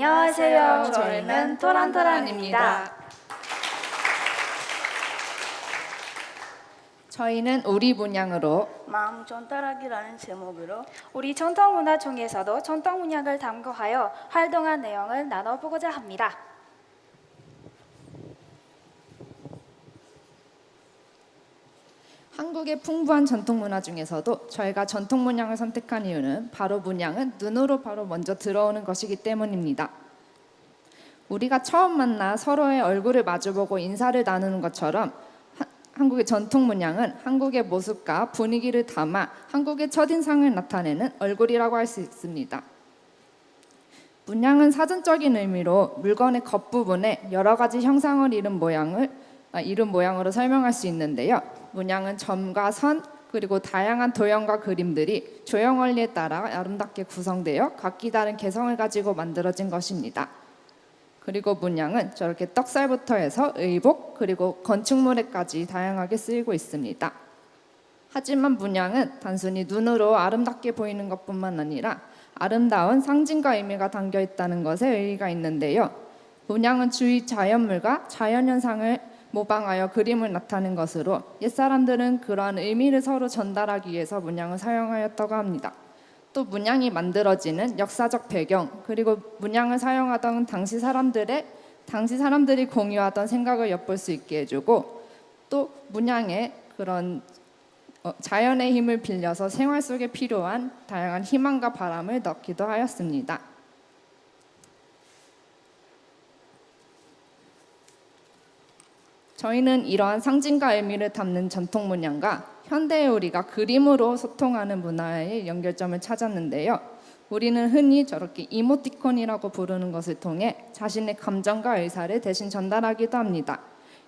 안녕하세요. 저희는 토란토란입니다. 저희는 우리 문양으로 마음 전달하기라는 제목으로 우리 전통문화 중에서도 전통문양을 담고하여 활동한 내용을 나눠보고자 합니다. 한국의 풍부한 전통문화 중에서도 저희가 전통문양을 선택한 이유는 바로 문양은 눈으로 바로 먼저 들어오는 것이기 때문입니다. 우리가 처음 만나 서로의 얼굴을 마주보고 인사를 나누는 것처럼 한국의 전통문양은 한국의 모습과 분위기를 담아 한국의 첫인상을 나타내는 얼굴이라고 할 수 있습니다. 문양은 사전적인 의미로 물건의 겉부분에 여러 가지 형상을 이룬 모양으로 설명할 수 있는데요. 문양은 점과 선 그리고 다양한 도형과 그림들이 조형 원리에 따라 아름답게 구성되어 각기 다른 개성을 가지고 만들어진 것입니다. 그리고 문양은 저렇게 떡살부터 해서 의복 그리고 건축물에까지 다양하게 쓰이고 있습니다. 하지만 문양은 단순히 눈으로 아름답게 보이는 것뿐만 아니라 아름다운 상징과 의미가 담겨 있다는 것에 의의가 있는데요. 문양은 주위 자연물과 자연현상을 모방하여 그림을 나타낸 것으로 옛사람들은 그러한 의미를 서로 전달하기 위해서 문양을 사용하였다고 합니다. 또 문양이 만들어지는 역사적 배경 그리고 문양을 사용하던 당시 사람들이 공유하던 생각을 엿볼 수 있게 해주고 또 문양에 그런 자연의 힘을 빌려서 생활 속에 필요한 다양한 희망과 바람을 넣기도 하였습니다. 저희는 이러한 상징과 의미를 담는 전통 문양과 현대의 우리가 그림으로 소통하는 문화의 연결점을 찾았는데요. 우리는 흔히 저렇게 이모티콘이라고 부르는 것을 통해 자신의 감정과 의사를 대신 전달하기도 합니다.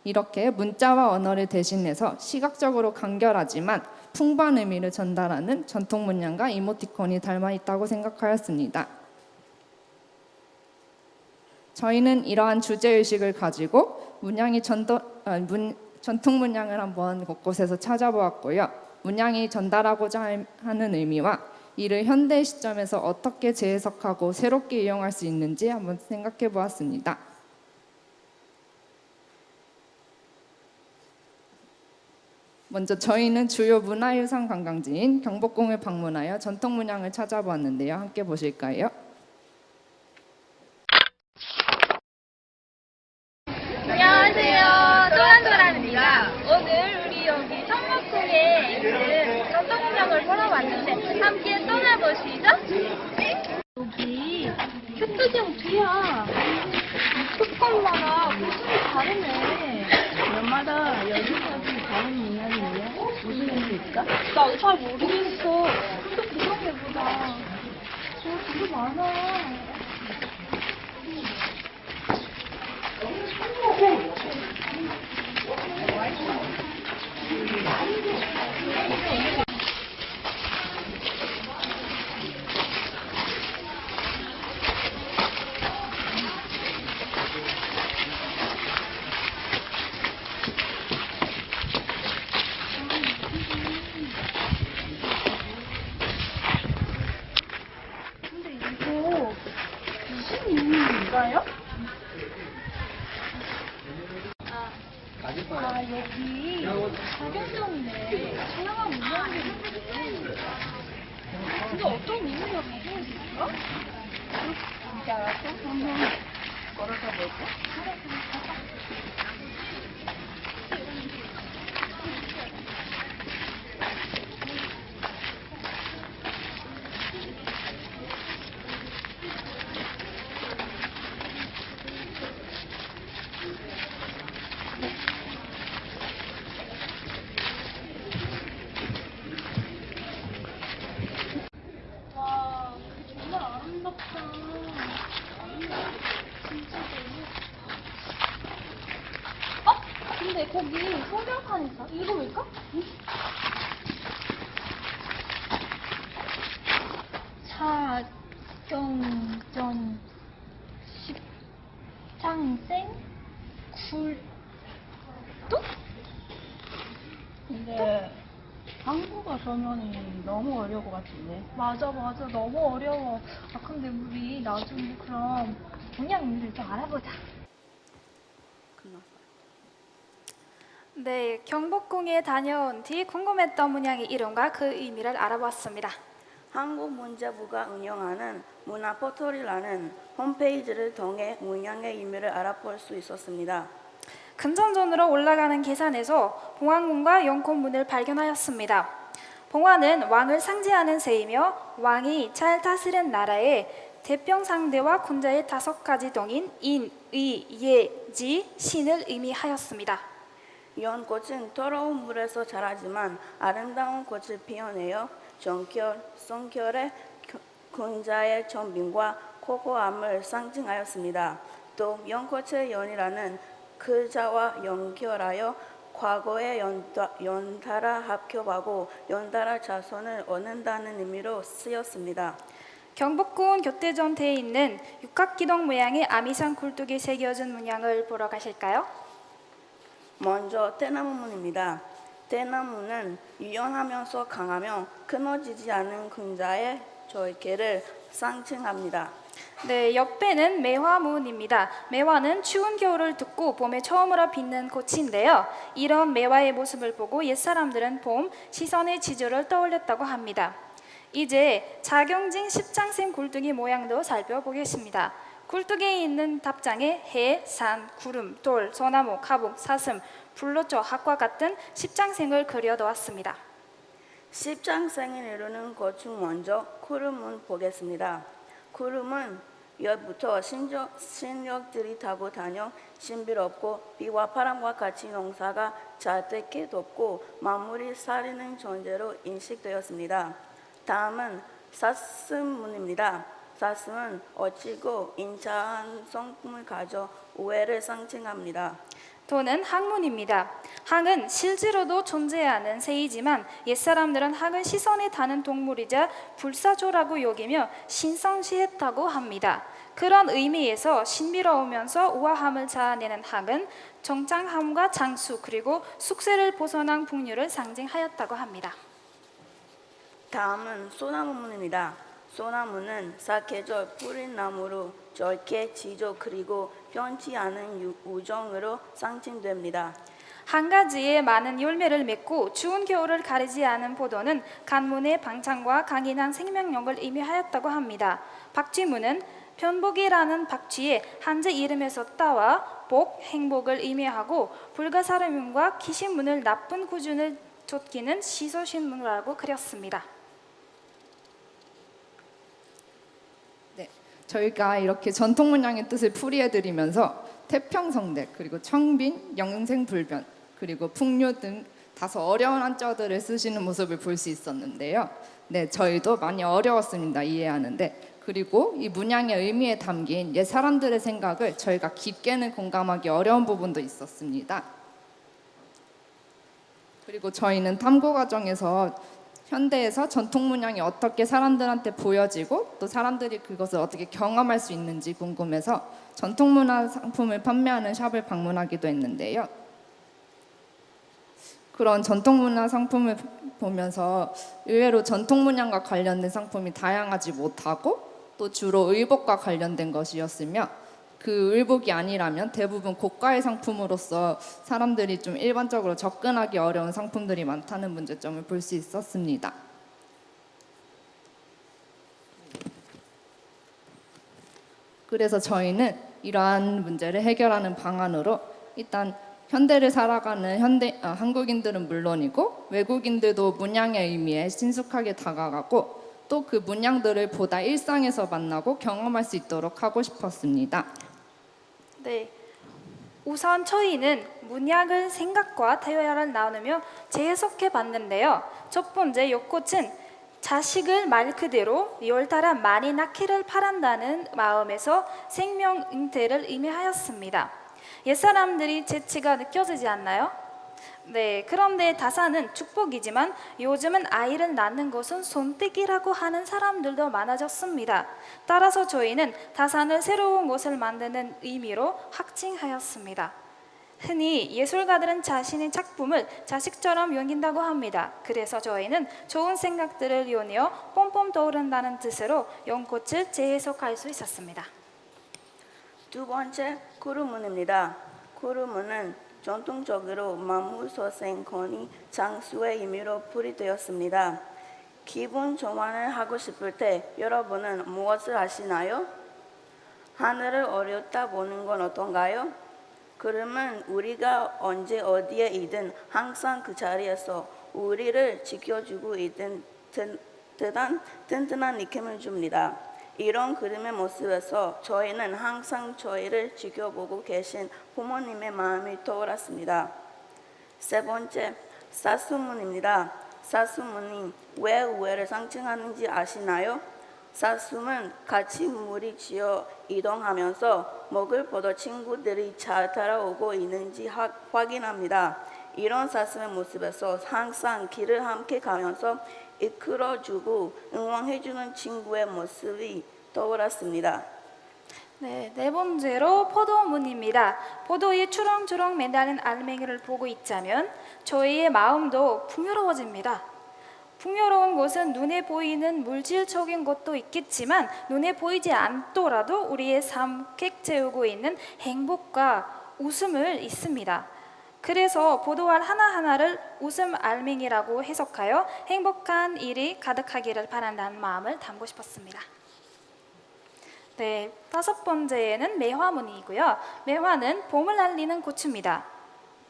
이렇게 문자와 언어를 대신해서 시각적으로 간결하지만 풍부한 의미를 전달하는 전통 문양과 이모티콘이 닮아 있다고 생각하였습니다. 저희는 이러한 주제의식을 가지고 전통 문양을 한번 곳곳에서 찾아보았고요. 문양이 전달하고자 하는 의미와 이를 현대 시점에서 어떻게 재해석하고 새롭게 이용할 수 있는지 한번 생각해 보았습니다. 먼저 저희는 주요 문화유산 관광지인 경복궁을 방문하여 전통 문양을 찾아보았는데요. 함께 보실까요? 안녕하세요. 토란토란입니다. 오늘 우리 여기 청록궁에 있는 전통문양을 보러 왔는데 함께 떠나보시죠. 여기 큐트경 뒤야. 색깔마다 모습이 다르네. 연마다 여기까지 다른 문양이에요? 무슨 의미일까? 나 잘 모르겠어. 근데 구경해보자. 저 되게 많아. 근데 이거 무슨 의미인가요? 여기 자경점이네. 다양한 문양들이 있네. 근데 어떤 의미가 가지고 있을까? 이제 알았어? 한번 걸어서 볼까? 와, 정말 아름답다. 진짜 너무. 근데 거기 성경판 있어. 읽어볼까? 응? 사경전 십창생 굴뚝? 근데 한국어 설명이 너무 어려울 것 같은데. 맞아, 너무 어려워. 근데 우리 나중에 그럼 문양 의미를 좀 알아보자. 끝났어요. 네, 경복궁에 다녀온 뒤 궁금했던 문양의 이름과 그 의미를 알아보았습니다. 한국문제부가 운영하는 문화포털이라는 홈페이지를 통해 문양의 의미를 알아볼 수 있었습니다. 금전전으로 올라가는 계산에서 봉황문과 영콘문을 발견하였습니다. 봉화는 왕을 상징하는 새이며 왕이 잘 다스린 나라의 대평상대와 군자의 5가지 동인 인, 의, 예, 지, 신을 의미하였습니다. 연꽃은 더러운 물에서 자라지만 아름다운 꽃을 피워내어 정결, 성결의 군자의 정빈과 고고함을 상징하였습니다. 또 연꽃의 연이라는 글자와 연결하여 과거에 연달아 합격하고 연달아 자손을 얻는다는 의미로 쓰였습니다. 경복궁 교태전태에 있는 육각기둥 모양의 아미산 굴뚝이 새겨진 문양을 보러 가실까요? 먼저 대나무문입니다. 대나무는 유연하면서 강하며 끊어지지 않은 군자의 절개를 상징합니다. 네, 옆에는 매화문입니다. 매화는 추운 겨울을 듣고 봄에 처음으로 빛는 꽃인데요. 이런 매화의 모습을 보고 옛사람들은 봄, 시선의 지조를 떠올렸다고 합니다. 이제 자경진 십장생 굴뚝이 모양도 살펴보겠습니다. 굴뚝에 있는 답장에 해, 산, 구름, 돌, 소나무, 가북, 사슴, 불로초, 학과 같은 십장생을 그려놓았습니다. 십장생을 이루는 것 중 먼저 구름을 보겠습니다. 구름은 열부터 신력들이 타고 다녀 신비롭고 비와 바람과 같이 농사가 잘 되게 돕고 만물이 살리는 존재로 인식되었습니다. 다음은 사슴문입니다. 사슴은 어치고 인자한 성품을 가져 우애를 상징합니다. 도는 항문입니다. 항은 실제로도 존재하는 새이지만 옛사람들은 항을 시선에 타는 동물이자 불사조라고 여기며 신성시했다고 합니다. 그런 의미에서 신비로우면서 우아함을 자아내는 항은 정장함과 장수 그리고 숙세를 벗어난 풍류를 상징하였다고 합니다. 다음은 소나무문입니다. 소나무는 사계절 뿌린 나무로 절개, 지조 그리고 변치 않은 우정으로 상징됩니다. 한 가지에 많은 열매를 맺고 추운 겨울을 가리지 않은 포도는 간문의 방창과 강인한 생명력을 의미하였다고 합니다. 박쥐문은 편복이라는 박쥐의 한자 이름에서 따와 복, 행복을 의미하고 불가사리문과 기신문을 나쁜 구준을 쫓기는 시소신문이라고 그렸습니다. 저희가 이렇게 전통 문양의 뜻을 풀이해드리면서 태평성대 그리고 청빈, 영생불변 그리고 풍류 등 다소 어려운 한자어들을 쓰시는 모습을 볼 수 있었는데요. 네, 저희도 많이 어려웠습니다. 이해하는데. 그리고 이 문양의 의미에 담긴 옛 사람들의 생각을 저희가 깊게는 공감하기 어려운 부분도 있었습니다. 그리고 저희는 탐구 과정에서 현대에서 전통 문양이 어떻게 사람들한테 보여지고 또 사람들이 그것을 어떻게 경험할 수 있는지 궁금해서 전통 문화 상품을 판매하는 샵을 방문하기도 했는데요. 그런 전통 문화 상품을 보면서 의외로 전통 문양과 관련된 상품이 다양하지 못하고 또 주로 의복과 관련된 것이었으며 그 의복이 아니라면 대부분 고가의 상품으로서 사람들이 좀 일반적으로 접근하기 어려운 상품들이 많다는 문제점을 볼 수 있었습니다. 그래서 저희는 이러한 문제를 해결하는 방안으로 일단 현대를 살아가는 한국인들은 물론이고 외국인들도 문양의 의미에 친숙하게 다가가고 또 그 문양들을 보다 일상에서 만나고 경험할 수 있도록 하고 싶었습니다. 네, 우선 저희는 문양을 생각과 대화를 나누며 재해석해 봤는데요. 첫 번째 요꽃은 자식을 말 그대로 열달아 많이 낳기를 바란다는 마음에서 생명 잉태를 의미하였습니다. 옛사람들이 재치가 느껴지지 않나요? 네, 그런데 다산은 축복이지만 요즘은 아이를 낳는 것은 선택이라고 하는 사람들도 많아졌습니다. 따라서 저희는 다산을 새로운 것을 만드는 의미로 확증하였습니다. 흔히 예술가들은 자신의 작품을 자식처럼 여긴다고 합니다. 그래서 저희는 좋은 생각들을 이용하여 뽐뽐 떠오른다는 뜻으로 연꽃을 재해석할 수 있었습니다. 두 번째, 구름문입니다. 구름문은 전통적으로 만물소생 건의 장수의 의미로 풀이되었습니다. 기분 전환을 하고 싶을 때 여러분은 무엇을 하시나요? 하늘을 어려다보는 건 어떤가요? 구름은 우리가 언제 어디에 있든 항상 그 자리에서 우리를 지켜주고 있는 든든한 느낌을 줍니다. 이런 구름의 모습에서 저희는 항상 저희를 지켜보고 계신 부모님의 마음이 떠올랐습니다. 세 번째, 사슴문입니다. 사슴문이 왜 우애를 상징하는지 아시나요? 사슴은 같이 무리지어 이동하면서 먹을 보다 친구들이 잘 따라오고 있는지 확인합니다. 이런 사슴의 모습에서 항상 길을 함께 가면서 이끌어주고 응원해주는 친구의 모습이 떠올랐습니다. 네, 네 번째로 포도문입니다. 포도에 주렁주렁 매달린 알맹이를 보고 있자면 저희의 마음도 풍요로워집니다. 풍요로운 것은 눈에 보이는 물질적인 것도 있겠지만 눈에 보이지 않더라도 우리의 삶 꽉 채우고 있는 행복과 웃음을 있습니다. 그래서 포도알 하나하나를 웃음 알맹이라고 해석하여 행복한 일이 가득하기를 바란다는 마음을 담고 싶었습니다. 네, 다섯 번째는 매화문이고요. 매화는 봄을 알리는 꽃입니다.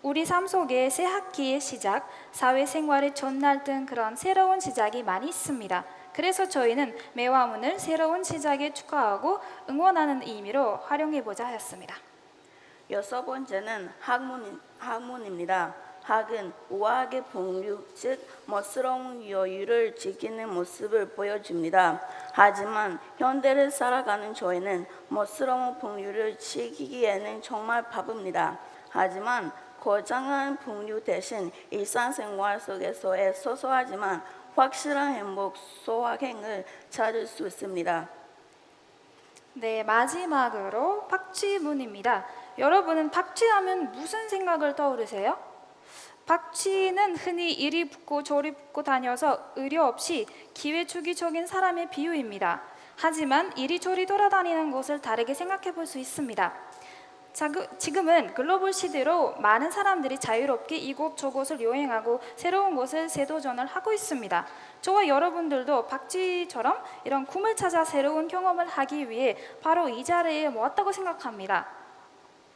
우리 삶 속에 새 학기의 시작, 사회생활의 전날 등 그런 새로운 시작이 많이 있습니다. 그래서 저희는 매화문을 새로운 시작에 축하하고 응원하는 의미로 활용해보자 하였습니다. 여섯 번째는 학문입니다. 학은 우아하게 풍류, 즉 멋스러운 여유를 지키는 모습을 보여줍니다. 하지만 현대를 살아가는 저희는 멋스러운 풍류를 지키기에는 정말 바쁩니다. 하지만 거창한 풍류 대신 일상생활 속에서의 소소하지만 확실한 행복, 소확행을 찾을 수 있습니다. 네, 마지막으로 박쥐문입니다. 여러분은 박쥐하면 무슨 생각을 떠오르세요? 박쥐는 흔히 이리 붙고 저리 붙고 다녀서 의료 없이 기회주기적인 사람의 비유입니다. 하지만 이리저리 돌아다니는 것을 다르게 생각해 볼 수 있습니다. 지금은 글로벌 시대로 많은 사람들이 자유롭게 이곳저곳을 여행하고 새로운 곳을 재도전을 하고 있습니다. 저와 여러분들도 박쥐처럼 이런 꿈을 찾아 새로운 경험을 하기 위해 바로 이 자리에 모았다고 생각합니다.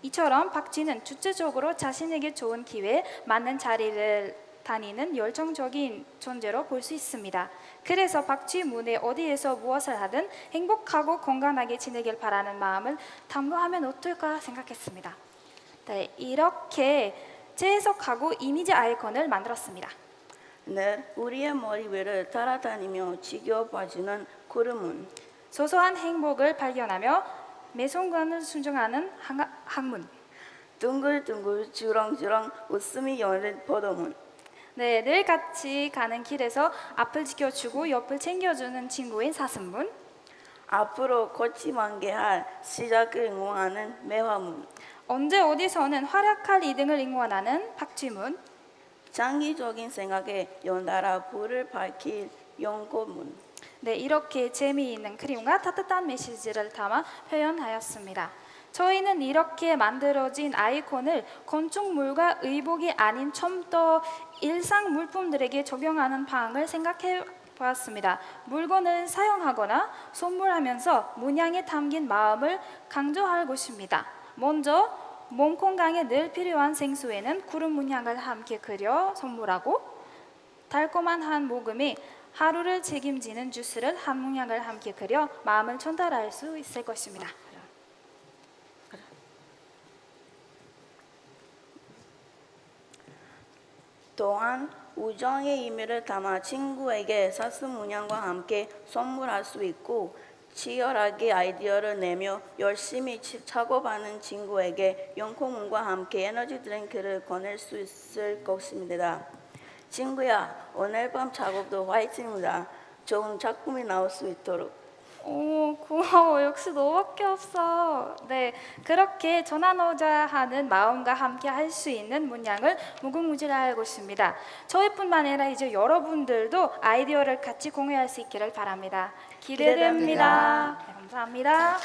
이처럼 박쥐는 주체적으로 자신에게 좋은 기회에 맞는 자리를 다니는 열정적인 존재로 볼 수 있습니다. 그래서 박쥐문에 어디에서 무엇을 하든 행복하고 건강하게 지내길 바라는 마음을 담보하면 어떨까 생각했습니다. 네, 이렇게 재해석하고 이미지 아이콘을 만들었습니다. 네, 우리의 머리 위를 따라다니며 지켜봐주는 구름문. 소소한 행복을 발견하며 매 순간을 순종하는 학문. 둥글둥글 주렁주렁 웃음이 여는 포도문. 네, 늘 같이 가는 길에서 앞을 지켜주고 옆을 챙겨주는 친구인 사슴문. 앞으로 거침만개할 시작을 응원하는 매화문. 언제 어디서는 활약할 2등을 응원하는 박쥐문. 장기적인 생각에 연달아 불을 밝힐 연꽃문. 네, 이렇게 재미있는 그림과 따뜻한 메시지를 담아 표현하였습니다. 저희는 이렇게 만들어진 아이콘을 건축물과 의복이 아닌 좀 더 일상 물품들에게 적용하는 방을 생각해 보았습니다. 물건을 사용하거나 선물하면서 문양에 담긴 마음을 강조할 것입니다. 먼저 몸 건강에 늘 필요한 생수에는 구름 문양을 함께 그려 선물하고, 달콤한 한 모금에 하루를 책임지는 주스를 한 문양을 함께 그려 마음을 전달할 수 있을 것입니다. 또한 우정의 의미를 담아 친구에게 사슴 문양과 함께 선물할 수 있고, 치열하게 아이디어를 내며 열심히 작업하는 친구에게 연꽃문과 함께 에너지 드링크를 권할 수 있을 것입니다. 친구야, 오늘 밤 작업도 화이팅입니다. 좋은 작품이 나올 수 있도록. 오, 고마워. 역시 너밖에 없어. 네, 그렇게 전하고자 하는 마음과 함께 할 수 있는 문양을 무궁무진하고 있습니다. 저희뿐만 아니라 이제 여러분들도 아이디어를 같이 공유할 수 있기를 바랍니다. 기대됩니다. 네, 감사합니다.